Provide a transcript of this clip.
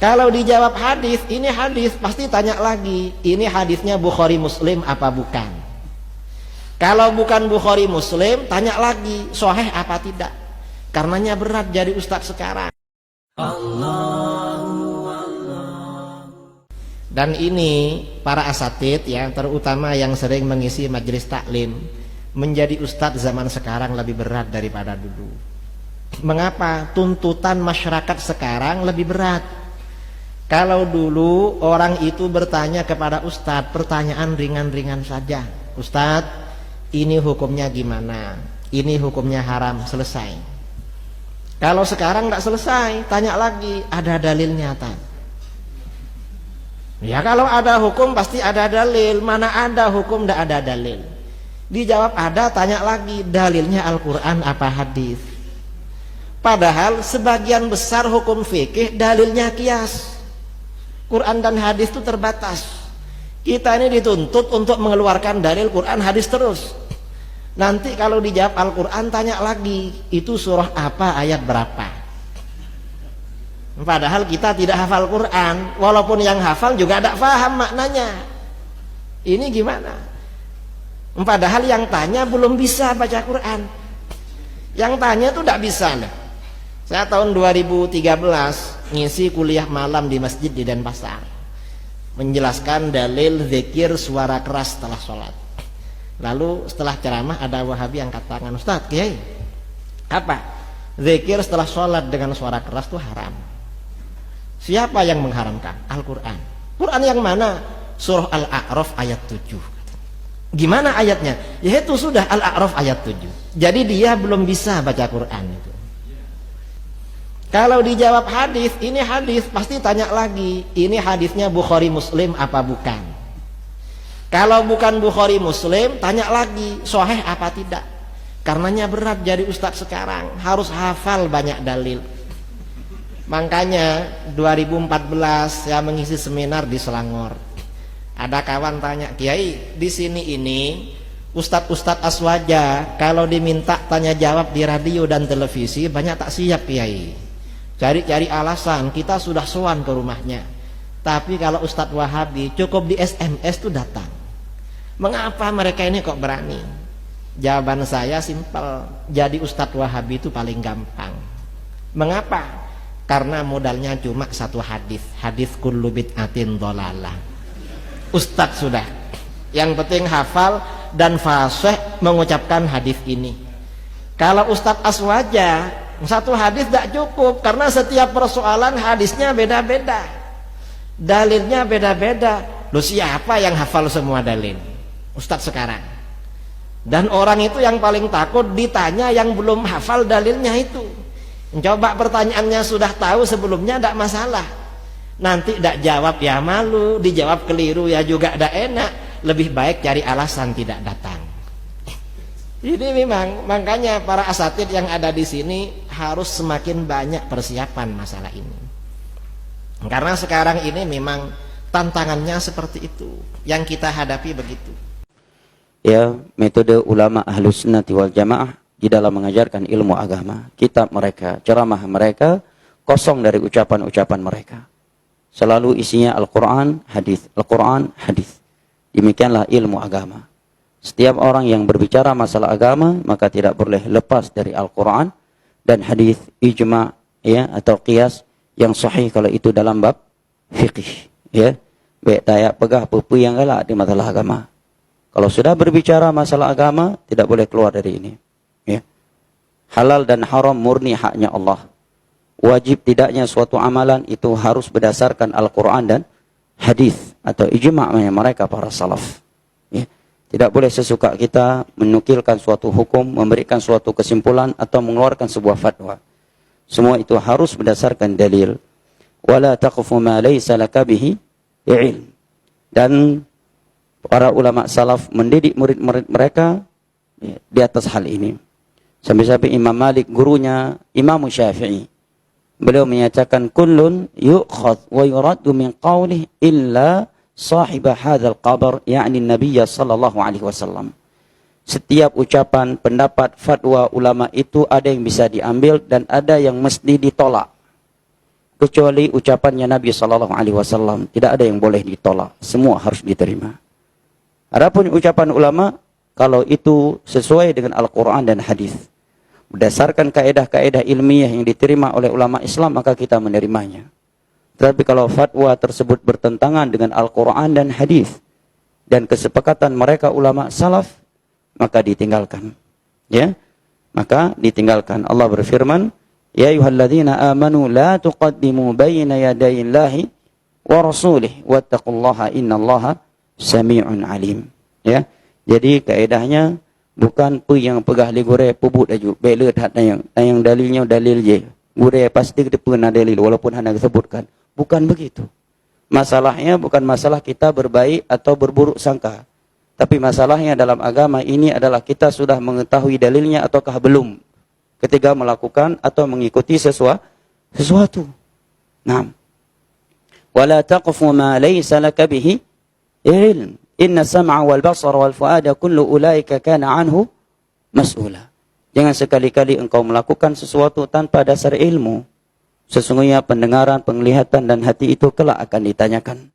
Kalau dijawab hadis, ini hadis, pasti tanya lagi, ini hadisnya Bukhari Muslim apa bukan? Kalau bukan Bukhari Muslim, tanya lagi, sahih apa tidak? Karenanya berat jadi ustadz sekarang. Dan ini para asatid ya, terutama yang sering mengisi majelis taklim, menjadi ustadz zaman sekarang lebih berat daripada dulu. Mengapa? Tuntutan masyarakat sekarang lebih berat. Kalau dulu orang itu bertanya kepada ustadz pertanyaan ringan-ringan saja, ustadz ini hukumnya gimana, ini hukumnya haram, selesai. Kalau sekarang tidak selesai, tanya lagi, ada dalilnya tak? Ya kalau ada hukum pasti ada dalil. Mana ada hukum tidak ada dalil? Dijawab ada, tanya lagi, dalilnya Al-Quran apa hadis? Padahal sebagian besar hukum fikih dalilnya qiyas. Quran dan hadis itu terbatas. Kita ini dituntut untuk mengeluarkan dalil Quran hadis terus. Nanti kalau dijawab Al-Quran tanya lagi, itu surah apa, ayat berapa? Padahal kita tidak hafal Quran, walaupun yang hafal juga tidak paham maknanya. Ini gimana? Padahal yang tanya belum bisa baca Quran. Yang tanya itu tidak bisa. Saya tahun 2013 ngisi kuliah malam di masjid di Denpasar, menjelaskan dalil zikir suara keras setelah sholat. Lalu setelah ceramah ada Wahabi yang katakan, Ustaz, Kiai, apa? Zikir setelah sholat dengan suara keras itu haram. Siapa yang mengharamkan? Al-Quran. Quran yang mana? Surah Al-A'raf ayat 7. Gimana ayatnya? Yaitu sudah Al-A'raf ayat 7. Jadi dia belum bisa baca Quran itu. Kalau dijawab hadis, ini hadis, pasti tanya lagi, ini hadisnya Bukhari Muslim apa bukan? Kalau bukan Bukhari Muslim, tanya lagi, sahih apa tidak? Karenanya berat jadi ustadz sekarang, harus hafal banyak dalil. Makanya 2014 saya mengisi seminar di Selangor. Ada kawan tanya, Kiai, di sini ini ustadz-ustadz aswaja kalau diminta tanya jawab di radio dan televisi banyak tak siap, Kiai. Cari-cari alasan, kita sudah sowan ke rumahnya. Tapi kalau Ustadz Wahabi cukup di SMS tuh datang. Mengapa mereka ini kok berani? Jawaban saya simpel, jadi Ustadz Wahabi itu paling gampang. Mengapa? Karena modalnya cuma satu hadis, hadis kullu bid'atin dhalalah. Ustadz sudah, yang penting hafal dan fasih mengucapkan hadis ini. Kalau Ustadz aswaja satu hadis tidak cukup, karena setiap persoalan hadisnya beda-beda, dalilnya beda-beda. Loh, siapa yang hafal semua dalil? Ustadz sekarang. Dan orang itu yang paling takut ditanya yang belum hafal dalilnya itu. Coba pertanyaannya sudah tahu sebelumnya tidak masalah, nanti tidak jawab ya malu, dijawab keliru ya juga tidak enak. Lebih baik cari alasan tidak datang. Ini memang, makanya para asatid yang ada di sini harus semakin banyak persiapan masalah ini. Karena sekarang ini memang tantangannya seperti itu, yang kita hadapi begitu. Ya, metode ulama Ahlus Sunnah wal Jamaah di dalam mengajarkan ilmu agama, kitab mereka, ceramah mereka kosong dari ucapan-ucapan mereka. Selalu isinya Al-Quran, hadis, Al-Quran, hadis. Demikianlah ilmu agama. Setiap orang yang berbicara masalah agama maka tidak boleh lepas dari Al-Quran dan hadis, ijma, ya, atau qiyas yang sahih kalau itu dalam bab fikih, ya. Baik tayak pegah pupu yang galak di masalah agama. Kalau sudah berbicara masalah agama tidak boleh keluar dari ini, ya. Halal dan haram murni haknya Allah. Wajib tidaknya suatu amalan itu harus berdasarkan Al-Quran dan hadis atau ijma' mereka para salaf, ya. Tidak boleh sesuka kita menukilkan suatu hukum, memberikan suatu kesimpulan atau mengeluarkan sebuah fatwa. Semua itu harus berdasarkan dalil. Wala taqfu ma laysa laka bihi ilm. Dan para ulama salaf mendidik murid-murid mereka di atas hal ini. Sampai-sampai Imam Malik, gurunya Imam Syafi'i, beliau menyatakan kullun yu'khadh wa yuraddu min qawlihi illa sahibah hadzal qabr, yakni Nabi sallallahu alaihi wasallam. Setiap ucapan, pendapat, fatwa ulama itu ada yang bisa diambil dan ada yang mesti ditolak. kecuali ucapannya Nabi SAW. Tidak ada yang boleh ditolak, semua harus diterima. Adapun ucapan ulama, kalau itu sesuai dengan Al-Quran dan hadis, berdasarkan kaedah-kaedah ilmiah yang diterima oleh ulama Islam, maka kita menerimanya. Tetapi kalau fatwa tersebut bertentangan dengan Al-Quran dan hadis dan kesepakatan mereka ulama salaf, maka ditinggalkan. Ya, maka ditinggalkan. Allah berfirman, ya ayyuhalladzina amanu la tuqaddimu baina yadayillahi wa rasulih wattaqullaha innallaha sami'un alim. Ya, jadi kaedahnya bukan pu yang pegah li gore pubut aju bela hat yang dalilnya dalil je. Gore pasti kita pernah dalil walaupun hanya disebutkan. Bukan begitu. Masalahnya bukan masalah kita berbaik atau berburuk sangka. Tapi masalahnya dalam agama ini adalah kita sudah mengetahui dalilnya ataukah belum ketika melakukan atau mengikuti sesuatu. Naam. Wala taqfu ma laysa laka bihi ilm. Inna sam'a wal basara wal fuada kullu ulaika kana anhu mas'ula. Jangan sekali-kali engkau melakukan sesuatu tanpa dasar ilmu. Sesungguhnya pendengaran, penglihatan dan hati itu kelak akan ditanyakan.